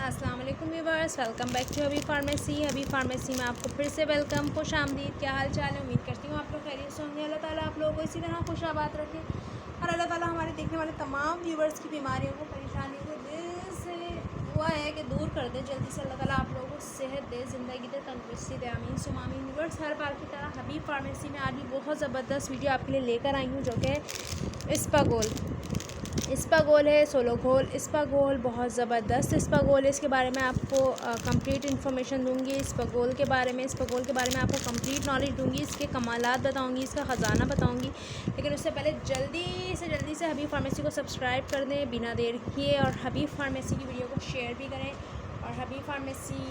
अस्सलाम वालेकुम viewers, welcome back to Habib pharmacy में आपको फिर से वेलकम, खुश आमदीद। क्या हाल चाल है? उम्मीद करती हूँ आप लोग खैरियत से होंगे। अल्लाह ताला आप लोगों को इसी तरह खुश आबाद रखे और अल्लाह ताला हमारे देखने वाले तमाम व्यूअर्स की बीमारियों को, परेशानियों को दिल से हुआ है कि दूर कर दे जल्दी से। अल्लाह ताला आप लोगों को सेहत दे, ज़िंदगी दे, तंदुरुस्ती दे, आमीन सुम आमीन। व्यूअर्स, हर बार की तरह हबीब फार्मेसी में आज भी बहुत ज़बरदस्त वीडियो आपके लिए लेकर आई हूँ, जो कि इस्पागोल है, सोलो घोल इस्पागोल, बहुत ज़बरदस्त इस्पागोल है। इसके बारे में आपको कंप्लीट इन्फॉर्मेशन दूंगी। इस्पागोल के बारे में आपको कंप्लीट नॉलेज दूंगी, इसके कमालात बताऊंगी, इसका ख़जाना बताऊंगी। लेकिन उससे पहले जल्दी से हबीब फार्मेसी को सब्सक्राइब कर दें बिना देर किए, और हबीब फार्मेसी की वीडियो को शेयर भी करें और हबीब फार्मेसी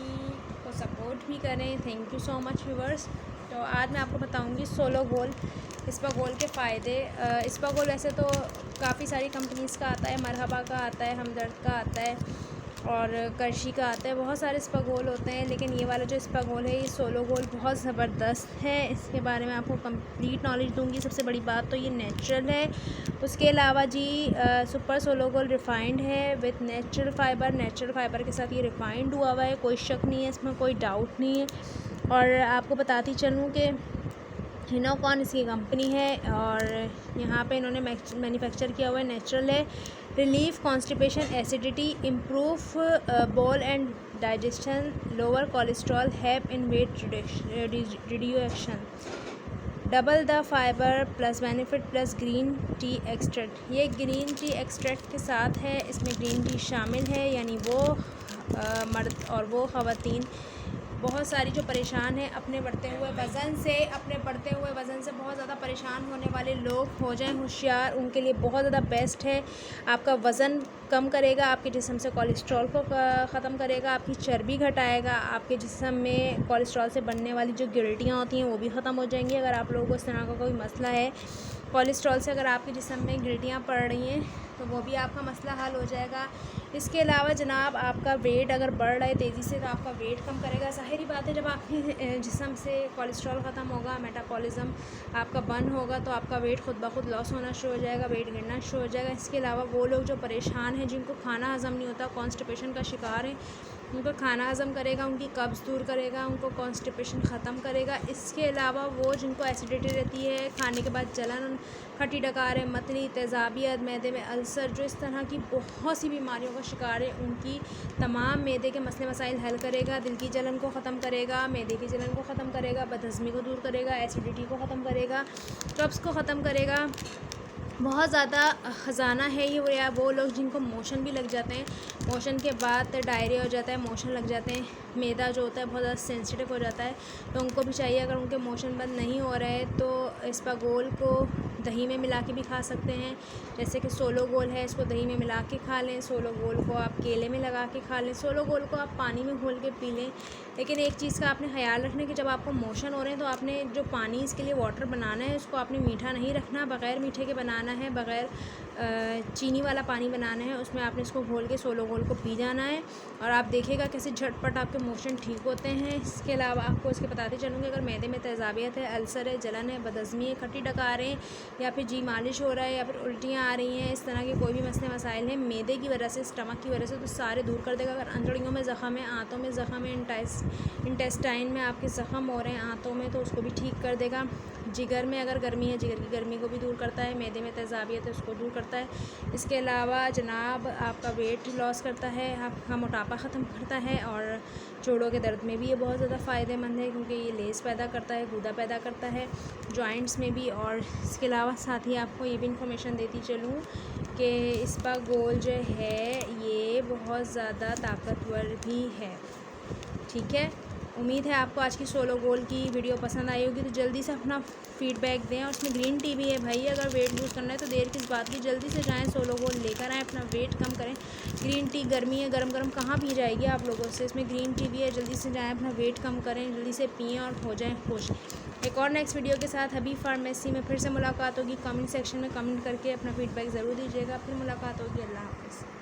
को सपोर्ट भी करें। Thank you so much viewers. तो आज मैं आपको बताऊंगी सोलो घोल इस्पागोल के फ़ायदे। इस्पागोल वैसे तो काफ़ी सारी कंपनीज़ का आता है, मरहबा का आता है, हमदर्द का आता है और करशी का आता है, बहुत सारे इस्पागोल होते हैं। लेकिन ये वाला जो इस्पागोल है, ये सोलो घोल बहुत ज़बरदस्त है। इसके बारे में आपको कंप्लीट नॉलेज दूंगी। सबसे बड़ी बात तो ये नेचुरल है। उसके अलावा जी सुपर सोलो घोल रिफ़ाइंड है विथ नेचुरल फ़ाइबर के साथ ये रिफ़ाइंड हुआ है, कोई शक नहीं है, इसमें कोई डाउट नहीं है। और आपको बताती चलूँ कि हिनोकॉन इसकी कंपनी है और यहाँ पे इन्होंने मैन्युफैक्चर किया हुआ है, नेचुरल है। Relief constipation, acidity, improve bowel and digestion, lower cholesterol, help in weight reduction, double the fibre plus benefit plus green tea extract. ये ग्रीन टी एक्सट्रैक्ट के साथ है, इसमें ग्रीन टी शामिल है, यानी वो मर्द और वो ख़वातीन बहुत सारी जो परेशान हैं अपने बढ़ते हुए वज़न से बहुत ज़्यादा परेशान होने वाले लोग हो जाएं होशियार, उनके लिए बहुत ज़्यादा बेस्ट है। आपका वज़न कम करेगा, आपके जिस्म से कोलेस्ट्रॉल को ख़त्म करेगा, आपकी चर्बी घटाएगा, आपके जिस्म में कोलेस्ट्रॉल से बनने वाली जो गिल्टियाँ होती हैं वो भी ख़त्म हो जाएंगी। अगर आप लोगों को इस तरह का कोई मसला है, कोलेस्ट्रॉल से अगर आपके जिस्म में गिल्टियाँ पड़ रही हैं, तो वो भी आपका मसला हल हो जाएगा। इसके अलावा जनाब, आपका वेट अगर बढ़ रहा है तेज़ी से, तो आपका वेट कम करेगा। ज़ाहिर बात है, जब आपके जिस्म से कोलेस्ट्रॉल ख़त्म होगा, मेटाबॉलिज्म आपका बंद होगा, तो आपका वेट खुद ब खुद लॉस होना शुरू हो जाएगा, वेट गिरना शुरू हो जाएगा। इसके अलावा वो लोग जो परेशान हैं, जिनको खाना हज़म नहीं होता, कॉन्स्टिपेशन का शिकार हैं, उनको खाना हज़म करेगा, उनकी कब्ज़ दूर करेगा, उनको कॉन्स्टिपेशन ख़त्म करेगा। इसके अलावा वो जिनको एसिडिटी रहती है, खाने के बाद जलन, खट्टी डकार, मतली, तेज़ाबियत, मैदे में अल्सर, जो इस तरह की बहुत सी बीमारियों का शिकार है, उनकी तमाम मैदे के मसले मसाइल हल करेगा। दिल की जलन को ख़त्म करेगा, मैदे की जलन को ख़त्म करेगा, बदहज़मी को दूर करेगा, एसिडिटी को ख़त्म करेगा, कब्ज़ को ख़त्म करेगा। बहुत ज़्यादा ख़जाना है ये। वो लोग जिनको मोशन भी लग जाते हैं, मोशन के बाद डायरिया हो जाता है, मोशन लग जाते हैं, मैदा जो होता है बहुत ज़्यादा सेंसिटिव हो जाता है, तो उनको भी चाहिए, अगर उनके मोशन बंद नहीं हो रहे तो इस्पागोल को दही में मिला के भी खा सकते हैं। जैसे कि सोलो गोल है, इसको दही में मिला के खा लें, सोलो गोल को आप केले में लगा के खा लें, सोलो गोल को आप पानी में घोल के पी लें। लेकिन एक चीज़ का आपने ख्याल रखना कि जब आपको मोशन हो रहे हैं, तो आपने जो पानी इसके लिए वाटर बनाना है, उसको आपने मीठा नहीं रखना, बग़ैर मीठे के बनाना है, बग़ैर चीनी वाला पानी बनाना है। उसमें आपने इसको घोल के सोलो घोल को पी जाना है और आप देखिएगा कैसे झटपट आपके मोशन ठीक होते हैं। इसके अलावा आपको इसके बताते चलूँगी, अगर मैदे में तेज़ाबियत है, अल्सर है, जलन है, बदहज़मी है, खट्टी डकार है, या फिर जी मालिश हो रहा है, या फिर उल्टियाँ आ रही हैं, इस तरह के कोई भी मसले मसाइल हैं मैदे की वजह से, स्टमक की वजह से, तो सारे दूर कर देगा। अगर अंतड़ियों में ज़ख़म है, आंतों में ज़ख़म है, इंटेस्टाइन में आपके ज़ख़म हो रहे हैं आंतों में, तो उसको भी ठीक कर देगा। जिगर में अगर गर्मी है, जिगर की गर्मी को भी दूर करता है। मैदे में तेज़ाबियत है, उसको दूर करता है। इसके अलावा जनाब, आपका वेट लॉस करता है, आपका मोटापा ख़त्म करता है, और जोड़ों के दर्द में भी ये बहुत ज़्यादा फ़ायदेमंद है, क्योंकि ये लेस पैदा करता है, गूदा पैदा करता है जॉइंट्स में भी। और इसके अलावा साथ ही आपको ये भी इंफॉर्मेशन देती चलूँ कि इस्पागोल जो है ये बहुत ज़्यादा ताकतवर भी है। ठीक है, उम्मीद है आपको आज की सोलो गोल की वीडियो पसंद आई होगी। तो जल्दी से अपना फीडबैक दें। और इसमें ग्रीन टी भी है भाई, अगर वेट लूज़ करना है तो देर किस बात की, जल्दी से जाएं, सोलो गोल लेकर आएँ, अपना वेट कम करें। ग्रीन टी गर्मी है, गरम गरम कहाँ पी जाएगी आप लोगों से, इसमें ग्रीन टी भी है, जल्दी से जाएँ, अपना वेट कम करें, जल्दी से पिएँ और हो जाएँ खुश। एक और नेक्स्ट वीडियो के साथ हबीब फार्मेसी में फिर से मुलाकात होगी। कमेंट सेक्शन में कमेंट करके अपना फीडबैक ज़रूर दीजिएगा। फिर मुलाकात होगी। अल्लाह हाफ़िज़।